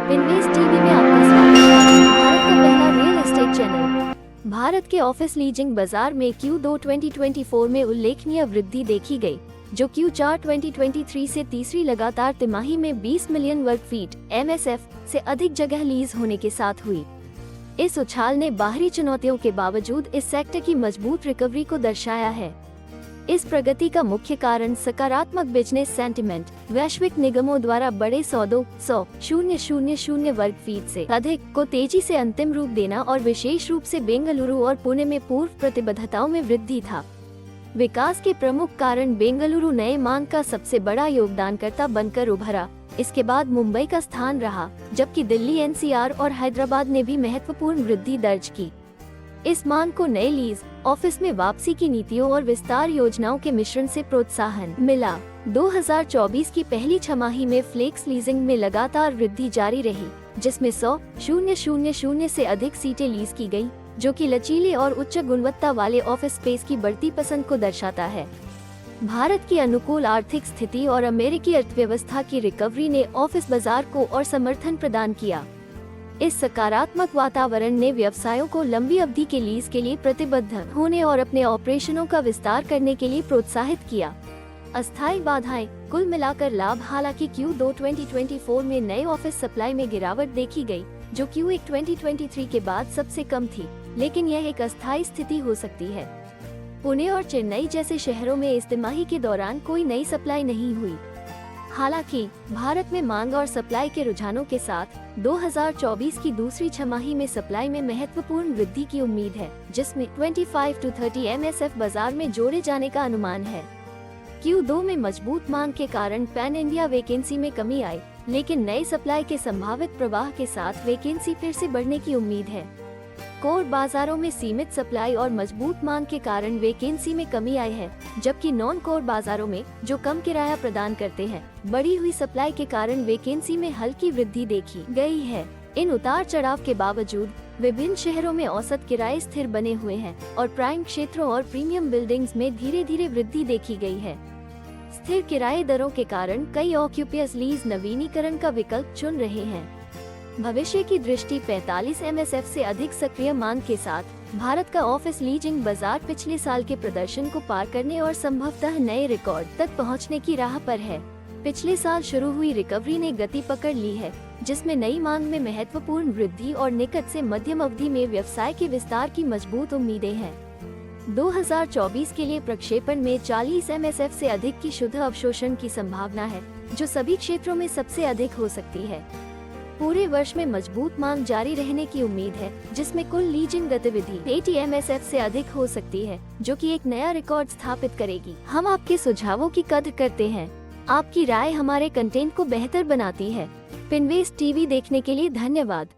पिनवेस TV में आपका स्वागत है। भारत का पहला रियल एस्टेट चैनल। भारत के ऑफिस लीजिंग बाजार में Q2 2024 में उल्लेखनीय वृद्धि देखी गई, जो Q4 2023 से तीसरी लगातार तिमाही में 20 मिलियन वर्ग फीट (MSF) से अधिक जगह लीज होने के साथ हुई। इस उछाल ने बाहरी चुनौतियों के बावजूद इस सेक्टर की मजबूत रिकवरी को दर्शाया है। इस प्रगति का मुख्य कारण सकारात्मक बिजनेस सेंटिमेंट, वैश्विक निगमों द्वारा बड़े सौदों 100,000 वर्ग फीट से अधिक को तेजी से अंतिम रूप देना और विशेष रूप से बेंगलुरु और पुणे में पूर्व प्रतिबद्धताओं में वृद्धि था। विकास के प्रमुख कारण बेंगलुरु नए मांग का सबसे बड़ा योगदानकर्ता बनकर उभरा। इसके बाद मुंबई का स्थान रहा, जबकि दिल्ली, NCR और हैदराबाद ने भी महत्वपूर्ण वृद्धि दर्ज की। इस मांग को नए लीज, ऑफिस में वापसी की नीतियों और विस्तार योजनाओं के मिश्रण से प्रोत्साहन मिला। 2024 की पहली छमाही में फ्लेक्स लीजिंग में लगातार वृद्धि जारी रही, जिसमें 100,000 से अधिक सीटें लीज की गई, जो कि लचीले और उच्च गुणवत्ता वाले ऑफिस स्पेस की बढ़ती पसंद को दर्शाता है। भारत की अनुकूल आर्थिक स्थिति और अमेरिकी अर्थव्यवस्था की रिकवरी ने ऑफिस बाजार को और समर्थन प्रदान किया। इस सकारात्मक वातावरण ने व्यवसायों को लंबी अवधि के लीज के लिए प्रतिबद्ध होने और अपने ऑपरेशनों का विस्तार करने के लिए प्रोत्साहित किया। अस्थायी बाधाएं, कुल मिलाकर लाभ। हालांकि Q2 2024 में नए ऑफिस सप्लाई में गिरावट देखी गई, जो Q1 2023 के बाद सबसे कम थी, लेकिन यह एक अस्थायी स्थिति हो सकती है। पुणे और चेन्नई जैसे शहरों में इस तिमाही के दौरान कोई नई सप्लाई नहीं हुई। हालांकि भारत में मांग और सप्लाई के रुझानों के साथ 2024 की दूसरी छमाही में सप्लाई में महत्वपूर्ण वृद्धि की उम्मीद है, जिसमें 25 से 30 MSF बाजार में जोड़े जाने का अनुमान है। Q2 में मजबूत मांग के कारण पैन इंडिया वैकेंसी में कमी आई, लेकिन नए सप्लाई के संभावित प्रवाह के साथ वैकेंसी फिर से बढ़ने की उम्मीद है। कोर बाजारों में सीमित सप्लाई और मजबूत मांग के कारण वैकेंसी में कमी आई है, जबकि नॉन कोर बाजारों में, जो कम किराया प्रदान करते हैं, बढ़ी हुई सप्लाई के कारण वैकेंसी में हल्की वृद्धि देखी गई है। इन उतार चढ़ाव के बावजूद विभिन्न शहरों में औसत किराए स्थिर बने हुए हैं और प्राइम क्षेत्रों और प्रीमियम बिल्डिंग्स में धीरे धीरे वृद्धि देखी गई है। स्थिर किराए दरों के कारण कई ऑक्यूपियर्स लीज नवीनीकरण का विकल्प चुन रहे हैं। भविष्य की दृष्टि 45 MSF से अधिक सक्रिय मांग के साथ भारत का ऑफिस लीजिंग बाजार पिछले साल के प्रदर्शन को पार करने और संभवतः नए रिकॉर्ड तक पहुंचने की राह पर है। पिछले साल शुरू हुई रिकवरी ने गति पकड़ ली है, जिसमें नई मांग में महत्वपूर्ण वृद्धि और निकट से मध्यम अवधि में व्यवसाय के विस्तार की मजबूत उम्मीदें हैं। 2024 के लिए प्रक्षेपण में 40 MSF से अधिक की शुद्ध अवशोषण की संभावना है, जो सभी क्षेत्रों में सबसे अधिक हो सकती है। पूरे वर्ष में मजबूत मांग जारी रहने की उम्मीद है, जिसमें कुल लीजिंग गतिविधि 80 MSF से अधिक हो सकती है, जो कि एक नया रिकॉर्ड स्थापित करेगी। हम आपके सुझावों की कद्र करते हैं। आपकी राय हमारे कंटेंट को बेहतर बनाती है। पिनवेस टीवी देखने के लिए धन्यवाद।